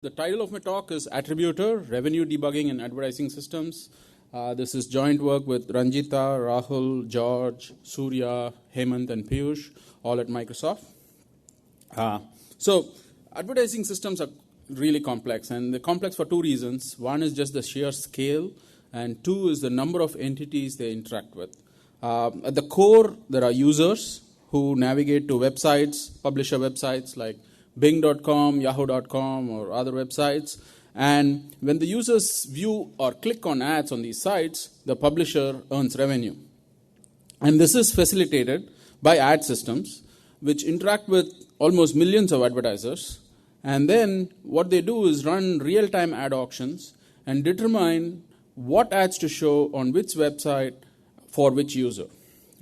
The title of my talk is Attributor, Revenue Debugging and Advertising Systems. This is joint work with Ranjita, Rahul, George, Surya, Hemanth, and Piyush, all at Microsoft. So advertising systems are really complex, and they're complex for two reasons. One is just the sheer scale, and two is the number of entities they interact with. At the core, there are users who navigate to websites, publisher websites like Bing.com, Yahoo.com, or other websites. And when the users view or click on ads on these sites, the publisher earns revenue. And this is facilitated by ad systems, which interact with almost millions of advertisers. And then what they do is run real-time ad auctions and determine what ads to show on which website for which user.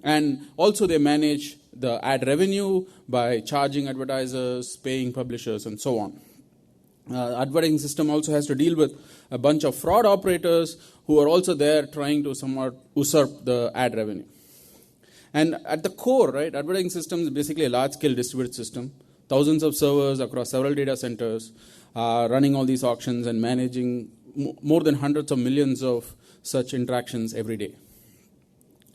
And also they manage the ad revenue by charging advertisers, paying publishers, and so on. Advertising system also has to deal with a bunch of fraud operators who are also there trying to somewhat usurp the ad revenue. And at the core, right, advertising system is basically a large-scale distributed system, thousands of servers across several data centers, running all these auctions and managing more than hundreds of millions of such interactions every day.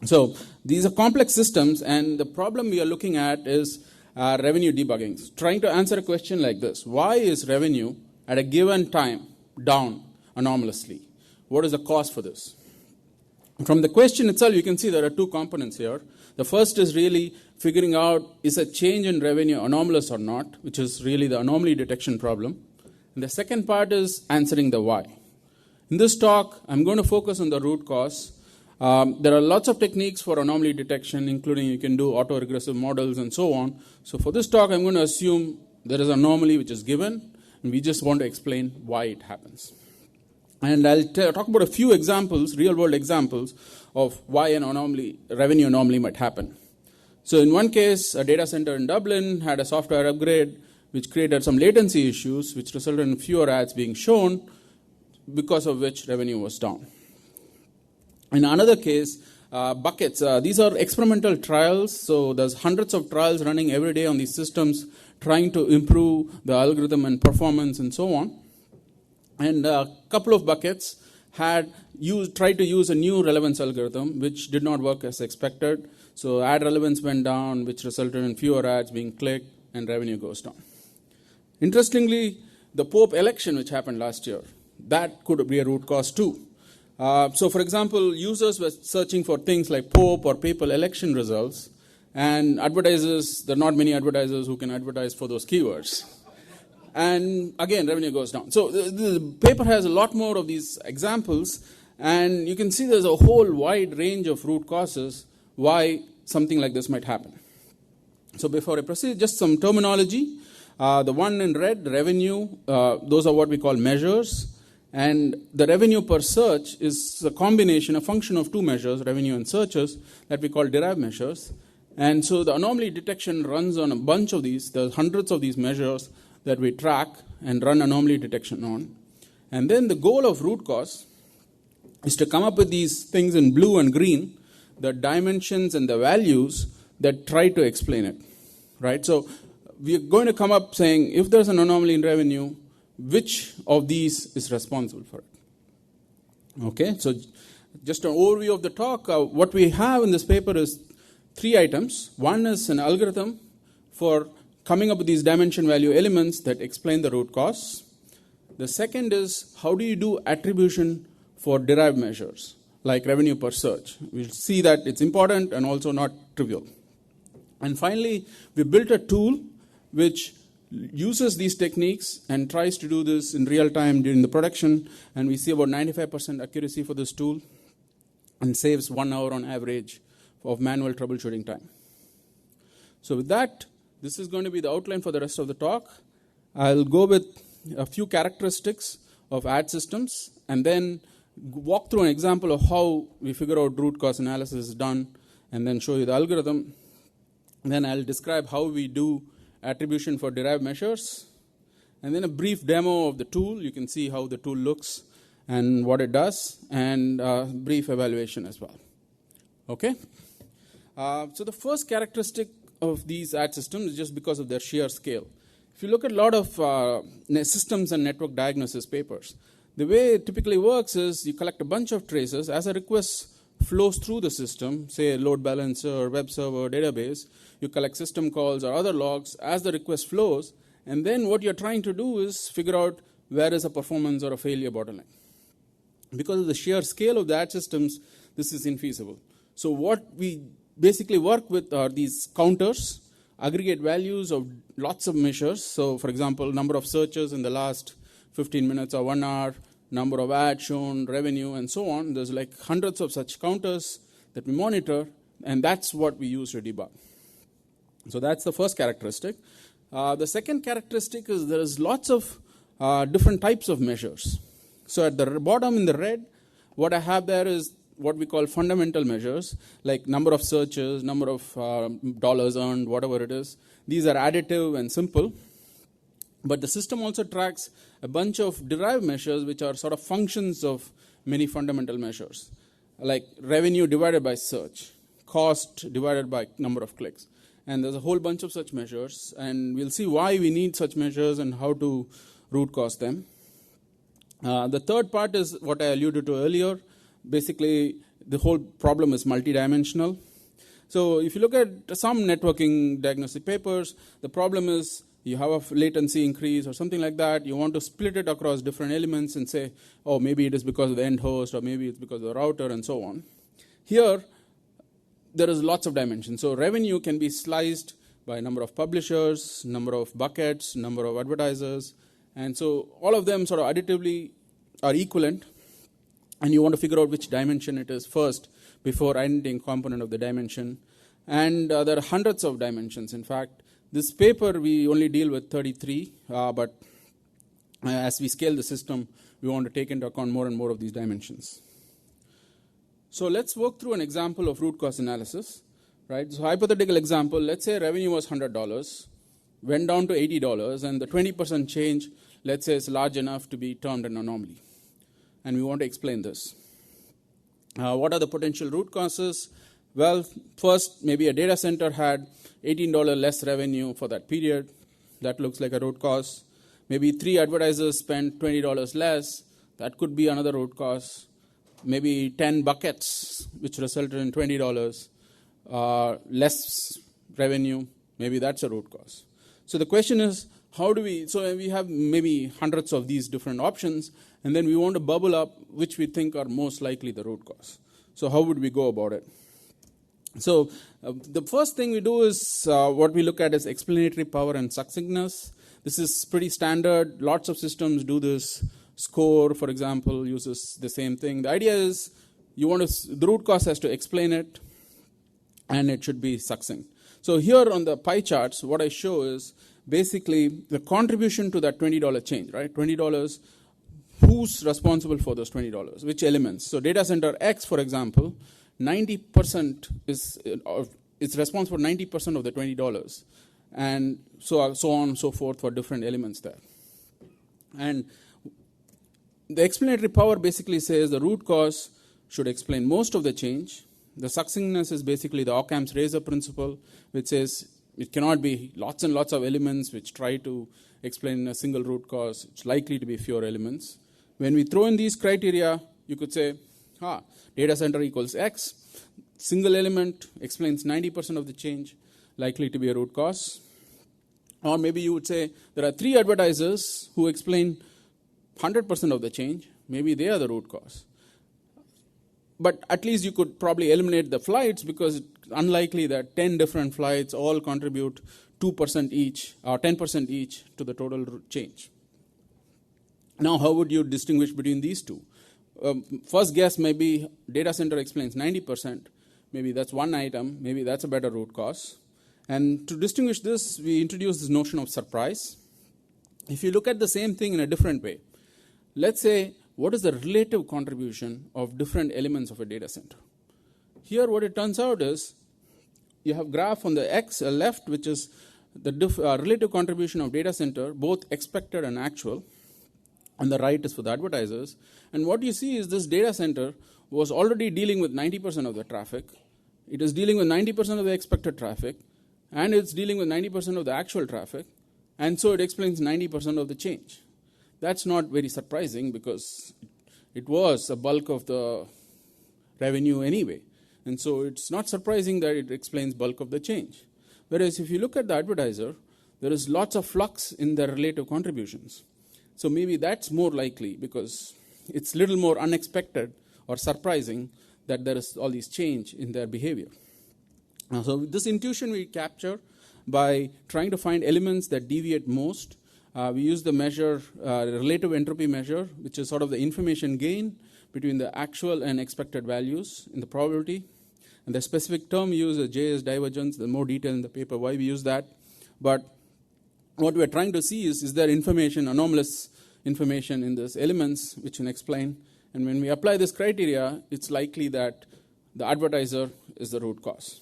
So these are complex systems, and the problem we are looking at is revenue debugging. Trying to answer a question like this: why is revenue at a given time down anomalously? What is the cause for this? From the question itself, you can see there are two components here. The first is really figuring out, is a change in revenue anomalous or not, which is really the anomaly detection problem. And the second part is answering the why. In this talk, I'm going to focus on the root cause. There are lots of techniques for anomaly detection, including you can do autoregressive models and so on. So for this talk, I'm going to assume there is an anomaly which is given, and we just want to explain why it happens. And I'll talk about a few examples, real-world examples, of why an anomaly, revenue anomaly might happen. So in one case, a data center in Dublin had a software upgrade which created some latency issues, which resulted in fewer ads being shown, because of which revenue was down. In another case, buckets. These are experimental trials, so there's hundreds of trials running every day on these systems, trying to improve the algorithm and performance and so on. And a couple of buckets tried to use a new relevance algorithm, which did not work as expected. So ad relevance went down, which resulted in fewer ads being clicked, and revenue goes down. Interestingly, the Pope election, which happened last year, that could be a root cause too. So, for example, users were searching for things like Pope or papal election results, and advertisers, there are not many advertisers who can advertise for those keywords. And again, revenue goes down. So the paper has a lot more of these examples, and you can see there's a whole wide range of root causes why something like this might happen. So before I proceed, just some terminology. The one in red, revenue, those are what we call measures. And the revenue per search is a combination, a function of two measures, revenue and searches, that we call derived measures. And so the anomaly detection runs on a bunch of these. There's hundreds of these measures that we track and run anomaly detection on. And then the goal of root cause is to come up with these things in blue and green, the dimensions and the values that try to explain it, right? So we're going to come up saying, if there's an anomaly in revenue, which of these is responsible for it? Okay, so just an overview of the talk. What we have in this paper is three items. One is an algorithm for coming up with these dimension value elements that explain the root cause. The second is, how do you do attribution for derived measures, like revenue per search? We'll see that it's important and also not trivial. And finally, we built a tool which uses these techniques and tries to do this in real time during the production, and we see about 95% accuracy for this tool and saves 1 hour on average of manual troubleshooting time. So with that, this is going to be the outline for the rest of the talk. I'll go with a few characteristics of ad systems and then walk through an example of how we figure out root cause analysis is done, and then show you the algorithm. And then I'll describe how we do attribution for derived measures, and then a brief demo of the tool. You can see how the tool looks and what it does, and a brief evaluation as well. Okay? So the first characteristic of these ad systems is just because of their sheer scale. If you look at a lot of systems and network diagnosis papers, the way it typically works is you collect a bunch of traces. As a request flows through the system, say load balancer, web server, database, you collect system calls or other logs as the request flows, and then what you're trying to do is figure out where is a performance or a failure bottleneck. Because of the sheer scale of the systems, this is infeasible. So what we basically work with are these counters, aggregate values of lots of measures. So for example, number of searches in the last 15 minutes or 1 hour, number of ads shown, revenue, and so on. There's like hundreds of such counters that we monitor, and that's what we use to debug. So that's the first characteristic. The second characteristic is there is lots of different types of measures. So at the bottom in the red, what I have there is what we call fundamental measures, like number of searches, number of dollars earned, whatever it is. These are additive and simple. But the system also tracks a bunch of derived measures, which are sort of functions of many fundamental measures, like revenue divided by search, cost divided by number of clicks. And there's a whole bunch of such measures, and we'll see why we need such measures and how to root cause them. The third part is what I alluded to earlier. Basically, the whole problem is multidimensional. So if you look at some networking diagnostic papers, the problem is you have a latency increase or something like that. You want to split it across different elements and say, oh, maybe it is because of the end host, or maybe it's because of the router, and so on. Here, there is lots of dimensions. So revenue can be sliced by number of publishers, number of buckets, number of advertisers. And so all of them sort of additively are equivalent. And you want to figure out which dimension it is first before identifying component of the dimension. And there are hundreds of dimensions. In fact, this paper we only deal with 33, but as we scale the system, we want to take into account more and more of these dimensions. So let's work through an example of root cause analysis. Right? So hypothetical example, let's say revenue was $100, went down to $80, and the 20% change, let's say, is large enough to be termed an anomaly. And we want to explain this. What are the potential root causes? Well, first, maybe a data center had $18 less revenue for that period. That looks like a root cause. Maybe 3 advertisers spent $20 less. That could be another root cause. Maybe 10 buckets, which resulted in $20 less revenue. Maybe that's a root cause. So the question is, how do we, so we have maybe hundreds of these different options, and then we want to bubble up which we think are most likely the root cause. So how would we go about it? So the first thing we do is what we look at is explanatory power and succinctness. This is pretty standard. Lots of systems do this. Score, for example, uses the same thing. The idea is you want to, the root cause has to explain it, and it should be succinct. So here on the pie charts, what I show is basically the contribution to that $20 change, right? $20, who's responsible for those $20? Which elements? So data center X, for example, 90% is responsible for 90% of the $20, and so on and so forth for different elements there. And the explanatory power basically says the root cause should explain most of the change. The succinctness is basically the Occams razor principle, which says it cannot be lots and lots of elements which try to explain a single root cause. It's likely to be fewer elements. When we throw in these criteria, you could say, data center equals X. Single element explains 90% of the change, likely to be a root cause. Or maybe you would say there are 3 advertisers who explain 100% of the change. Maybe they are the root cause. But at least you could probably eliminate the flights, because it's unlikely that 10 different flights all contribute 2% each or 10% each to the total change. Now, how would you distinguish between these two? First guess maybe data center explains 90%. Maybe that's one item. Maybe that's a better root cause. And to distinguish this, we introduce this notion of surprise. If you look at the same thing in a different way, let's say, what is the relative contribution of different elements of a data center? Here, what it turns out is you have graph on the X left, which is the relative contribution of data center, both expected and actual. On the right is for the advertisers. And what you see is this data center was already dealing with 90% of the traffic. It is dealing with 90% of the expected traffic, and it's dealing with 90% of the actual traffic. And so it explains 90% of the change. That's not very surprising because it was a bulk of the revenue anyway. And so it's not surprising that it explains bulk of the change. Whereas if you look at the advertiser, there is lots of flux in their relative contributions. So maybe that's more likely because it's a little more unexpected or surprising that there is all this change in their behavior. So this intuition we capture by trying to find elements that deviate most. We use the measure, relative entropy measure, which is sort of the information gain between the actual and expected values in the probability. And the specific term we use is JS divergence. There's more detail in the paper why we use that. But what we're trying to see is there information, anomalous information in these elements, which can explain. And when we apply this criteria, it's likely that the advertiser is the root cause.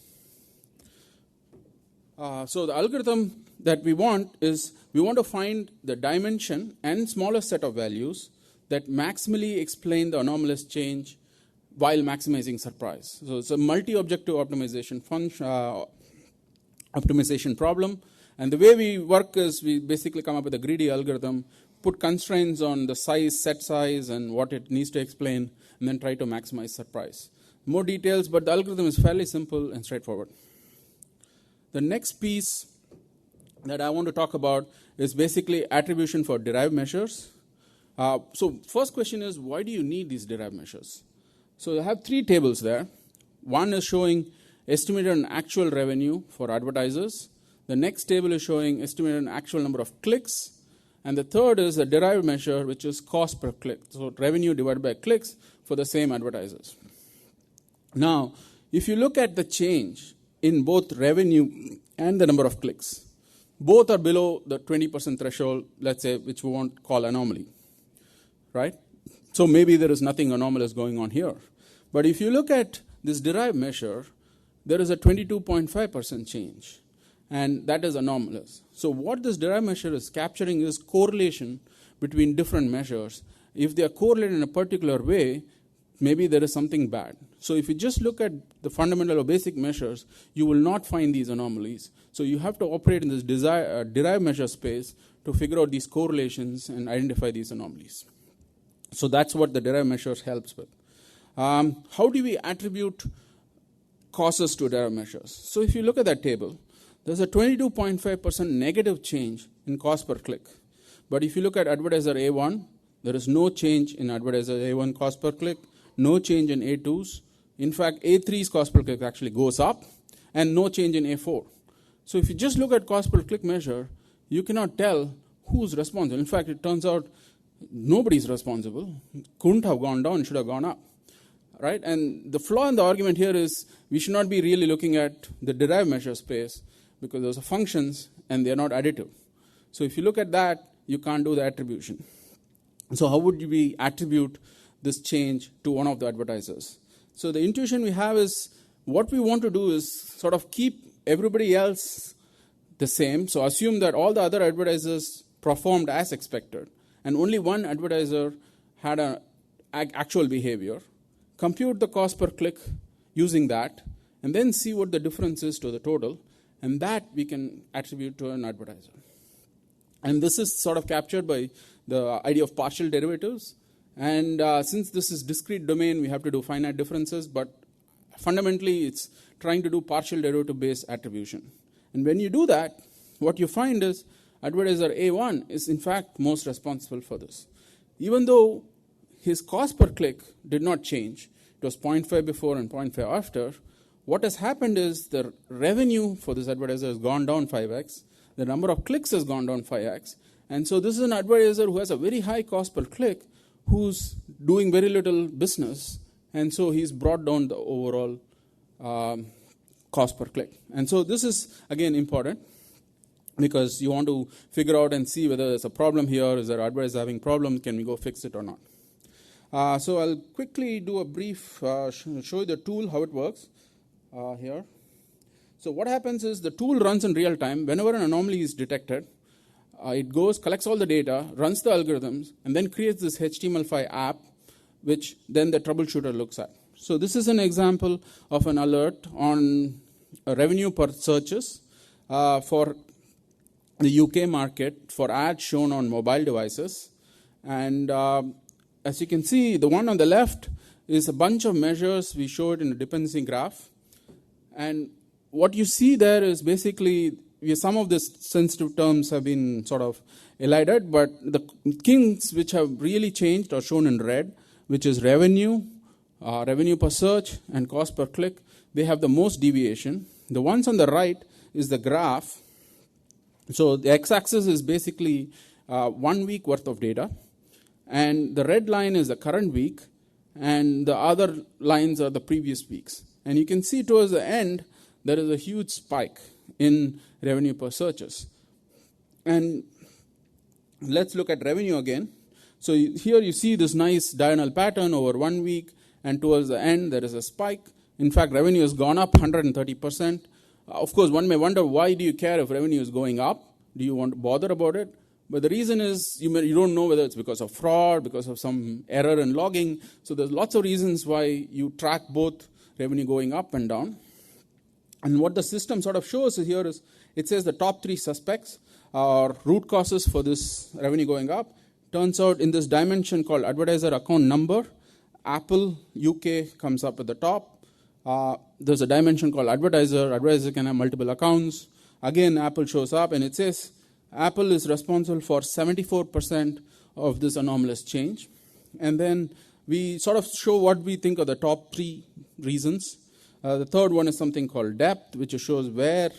So the algorithm that we want is we want to find the dimension and smallest set of values that maximally explain the anomalous change while maximizing surprise. So it's a multi-objective optimization function, optimization problem. And the way we work is we basically come up with a greedy algorithm, put constraints on the size, set size, and what it needs to explain, and then try to maximize surprise. More details, but the algorithm is fairly simple and straightforward. The next piece that I want to talk about is basically attribution for derived measures. So first question is, why do you need these derived measures? So I have three tables there. One is showing estimated and actual revenue for advertisers. The next table is showing estimated and actual number of clicks. And the third is a derived measure, which is cost per click. So revenue divided by clicks for the same advertisers. Now, if you look at the change in both revenue and the number of clicks, both are below the 20% threshold, let's say, which we won't call anomaly, right? So maybe there is nothing anomalous going on here. But if you look at this derived measure, there is a 22.5% change, and that is anomalous. So what this derived measure is capturing is correlation between different measures. If they are correlated in a particular way, maybe there is something bad. So if you just look at the fundamental or basic measures, you will not find these anomalies. So you have to operate in this derived measure space to figure out these correlations and identify these anomalies. So that's what the derived measures helps with. How do we attribute causes to derived measures? So if you look at that table, there's a 22.5% negative change in cost per click. But if you look at advertiser A1, there is no change in advertiser A1 cost per click, no change in A2's. In fact, A3's cost per click actually goes up, and no change in A4. So if you just look at cost per click measure, you cannot tell who's responsible. In fact, it turns out nobody's responsible. Couldn't have gone down, should have gone up. Right? And the flaw in the argument here is we should not be really looking at the derived measure space because those are functions and they're not additive. So if you look at that, you can't do the attribution. So how would we attribute this change to one of the advertisers? So the intuition we have is what we want to do is sort of keep everybody else the same. So assume that all the other advertisers performed as expected and only one advertiser had an actual behavior. Compute the cost per click using that, and then see what the difference is to the total, and that we can attribute to an advertiser. And this is sort of captured by the idea of partial derivatives. And since this is discrete domain, we have to do finite differences, but fundamentally it's trying to do partial derivative-based attribution. And when you do that, what you find is advertiser A1 is in fact most responsible for this. Even though his cost per click did not change, it was 0.5 before and 0.5 after, what has happened is the revenue for this advertiser has gone down 5x, the number of clicks has gone down 5x, and so this is an advertiser who has a very high cost per click, who's doing very little business, and so he's brought down the overall cost per click. And so this is, again, important because you want to figure out and see whether there's a problem here, is there advertiser having problems, can we go fix it or not. So I'll quickly do a brief, show you the tool, how it works here. So what happens is the tool runs in real time. Whenever an anomaly is detected, it goes, collects all the data, runs the algorithms, and then creates this HTML5 app, which then the troubleshooter looks at. So this is an example of an alert on revenue per searches for the UK market for ads shown on mobile devices. And as you can see, the one on the left is a bunch of measures we showed in a dependency graph. And what you see there is basically, some of these sensitive terms have been sort of elided, but the kings which have really changed are shown in red, which is revenue, revenue per search, and cost per click. They have the most deviation. The ones on the right is the graph. So the x-axis is basically 1 week worth of data, and the red line is the current week, and the other lines are the previous weeks. And you can see towards the end, there is a huge spike in revenue per searches. And let's look at revenue again. So here you see this nice diagonal pattern over 1 week, and towards the end, there is a spike. In fact, revenue has gone up 130%. Of course, one may wonder, why do you care if revenue is going up? Do you want to bother about it? But the reason is you don't know whether it's because of fraud, because of some error in logging. So there's lots of reasons why you track both revenue going up and down. And what the system sort of shows here is, it says the top 3 suspects are root causes for this revenue going up. Turns out in this dimension called advertiser account number, Apple UK comes up at the top. There's a dimension called advertiser. Advertiser can have multiple accounts. Again, Apple shows up, and it says Apple is responsible for 74% of this anomalous change. And then we sort of show what we think are the top 3 reasons. The third one is something called depth, which shows where.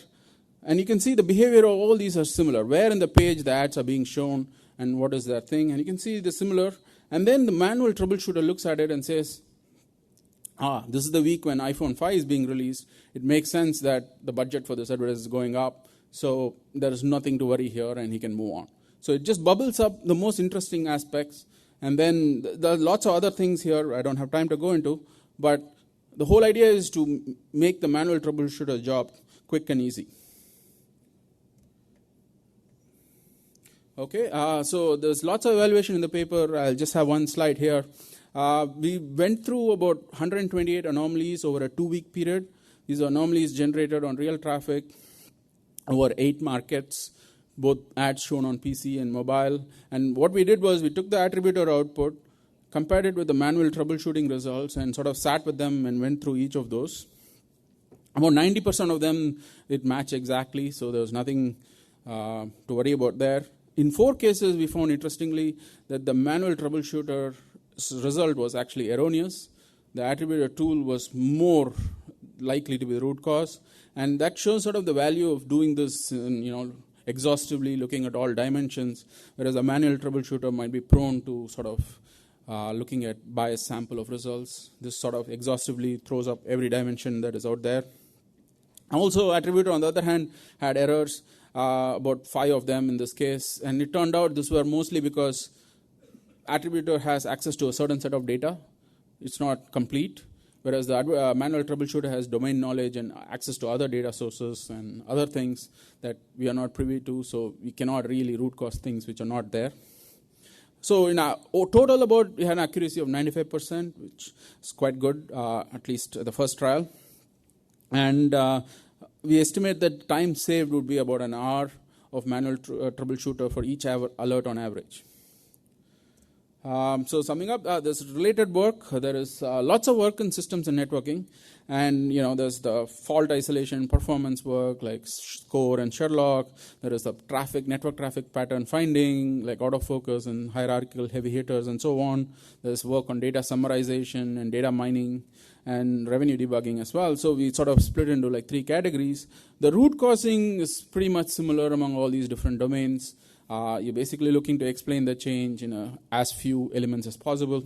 And you can see the behavior of all these are similar. Where in the page the ads are being shown, and what is that thing. And you can see the similar. And then the manual troubleshooter looks at it and says, this is the week when iPhone 5 is being released. It makes sense that the budget for this advertiser is going up. So there is nothing to worry here, and he can move on. So it just bubbles up the most interesting aspects. And then there are lots of other things here I don't have time to go into. But the whole idea is to make the manual troubleshooter job quick and easy. Okay, so there's lots of evaluation in the paper. I'll just have one slide here. We went through about 128 anomalies over a 2-week period. These are anomalies generated on real traffic over 8 markets, both ads shown on PC and mobile. And what we did was we took the attributor output, compared it with the manual troubleshooting results, and sort of sat with them and went through each of those. About 90% of them, it matched exactly, so there was nothing to worry about there. In 4 cases, we found, interestingly, that the manual troubleshooter result was actually erroneous. The attributor tool was more likely to be the root cause, and that shows sort of the value of doing this, exhaustively looking at all dimensions, whereas a manual troubleshooter might be prone to sort of looking at biased sample of results. This sort of exhaustively throws up every dimension that is out there. Also, attributor, on the other hand, had errors, about 5 of them in this case, and it turned out this were mostly because attributor has access to a certain set of data. It's not complete, whereas the manual troubleshooter has domain knowledge and access to other data sources and other things that we are not privy to, so we cannot really root cause things which are not there. So in our total, we had an accuracy of 95%, which is quite good, at least the first trial. And we estimate that time saved would be about an hour of manual troubleshooter for each alert on average. So summing up, there's related work. There is lots of work in systems and networking, and there's the fault isolation, performance work like SCORE and Sherlock. There is the network traffic pattern finding like autofocus and hierarchical heavy hitters and so on. There's work on data summarization and data mining and revenue debugging as well. So we sort of split into like 3 categories. The root causing is pretty much similar among all these different domains. You're basically looking to explain the change in as few elements as possible.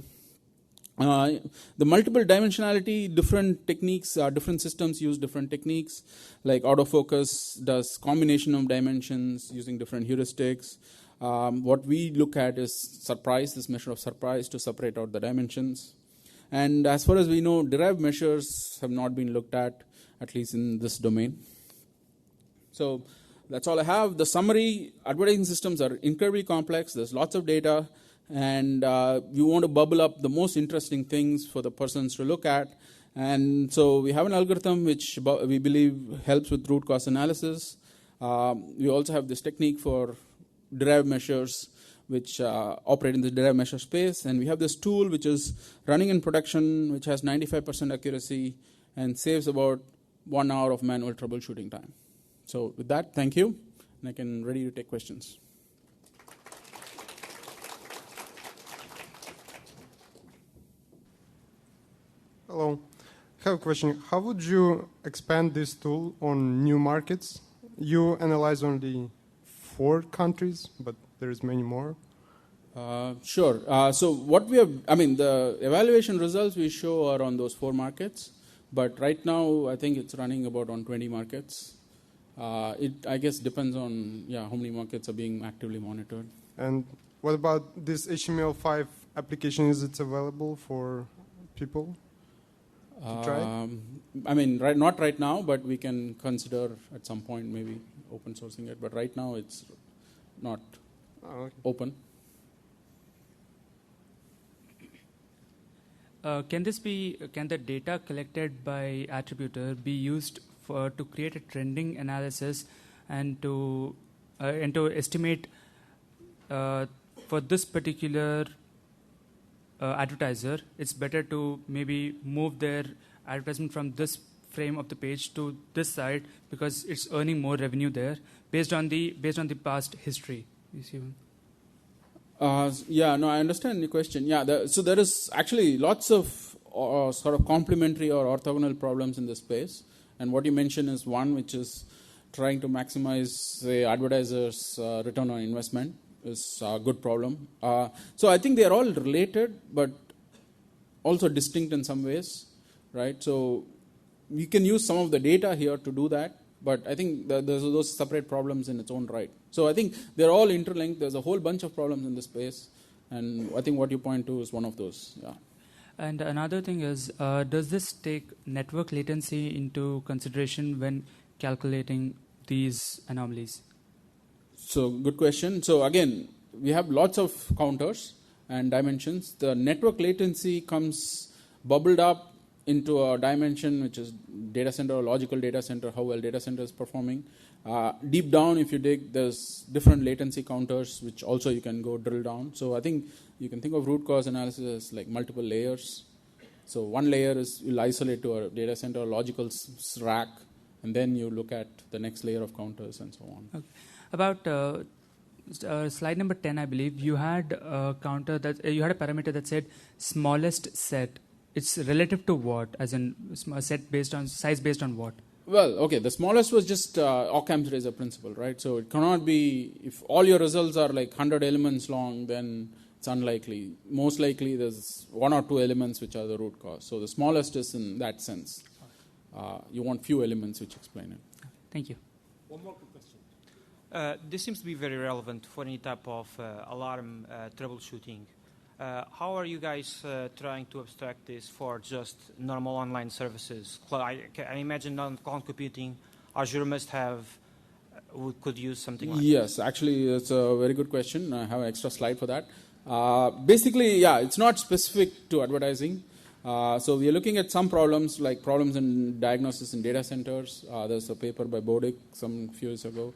The multiple dimensionality, different techniques, different systems use different techniques. Like autofocus does combination of dimensions using different heuristics. What we look at is surprise, this measure of surprise to separate out the dimensions. And as far as we know, derived measures have not been looked at least in this domain. So that's all I have. The summary, advertising systems are incredibly complex. There's lots of data, and we want to bubble up the most interesting things for the persons to look at. And so we have an algorithm which we believe helps with root cause analysis. We also have this technique for derived measures which operate in the derived measure space. And we have this tool which is running in production, which has 95% accuracy and saves about 1 hour of manual troubleshooting time. So with that, thank you. And I can ready to take questions. Hello. I have a question. How would you expand this tool on new markets? You analyze only 4 countries, but there's many more. Sure. So what we have, the evaluation results we show are on those 4 markets, but right now I think it's running about on 20 markets. It, I guess, depends on how many markets are being actively monitored. And what about this HTML5 application? Is it available for people to try? Not right now, but we can consider at some point maybe open sourcing it. But right now it's not open. Can the data collected by Attributor be used to create a trending analysis and to estimate for this particular advertiser, it's better to maybe move their advertisement from this frame of the page to this side because it's earning more revenue there based on the past history. You see? I understand the question. So there is actually lots of sort of complementary or orthogonal problems in this space. And what you mentioned is one which is trying to maximize the advertisers' return on investment is a good problem. So I think they are all related, but also distinct in some ways, right? So we can use some of the data here to do that, but I think there's those separate problems in its own right. So I think they're all interlinked. There's a whole bunch of problems in this space, and I think what you point to is one of those. Yeah. And another thing is, does this take network latency into consideration when calculating these anomalies? So good question. So again, we have lots of counters and dimensions. The network latency comes bubbled up into a dimension which is data center or logical data center, how well data center is performing. Deep down, if you dig, there's different latency counters which also you can go drill down. So I think you can think of root cause analysis as like multiple layers. So one layer is you'll isolate to a data center or logical rack, and then you look at the next layer of counters and so on. Okay. About slide number 10, I believe, you had a counter that you had a parameter that said smallest set. It's relative to what? As in a set based on size based on what? Well, okay, the smallest was just Occams razor principle, right? So it cannot be, if all your results are like 100 elements long, then it's unlikely. Most likely there's 1 or 2 elements which are the root cause. So the smallest is in that sense. You want few elements which explain it. Thank you. One more quick question. This seems to be very relevant for any type of alarm troubleshooting. How are you guys trying to abstract this for just normal online services? I imagine non-cloud computing, Azure must have, could use something like Yes, actually, it's a very good question. I have an extra slide for that. Basically, it's not specific to advertising. So we are looking at some problems, like problems in diagnosis in data centers. There's a paper by Bodick some few years ago.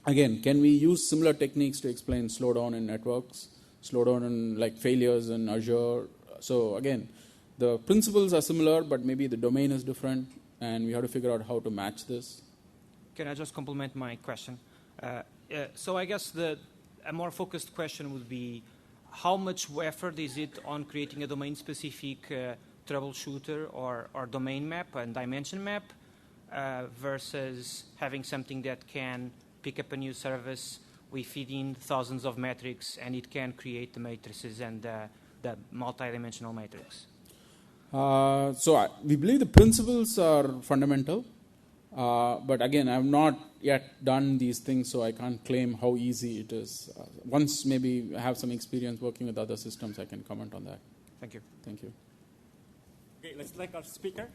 Again, can we use similar techniques to explain slowdown in networks? Slowdown in like failures in Azure. So again, the principles are similar, but maybe the domain is different, and we have to figure out how to match this. Can I just complement my question? So I guess a more focused question would be, how much effort is it on creating a domain-specific troubleshooter or domain map and dimension map versus having something that can pick up a new service, we feed in thousands of metrics, and it can create the matrices and the multidimensional matrix? So we believe the principles are fundamental, but again, I have not yet done these things, so I can't claim how easy it is. Once maybe I have some experience working with other systems, I can comment on that. Thank you. Thank you. Okay, let's like our speaker.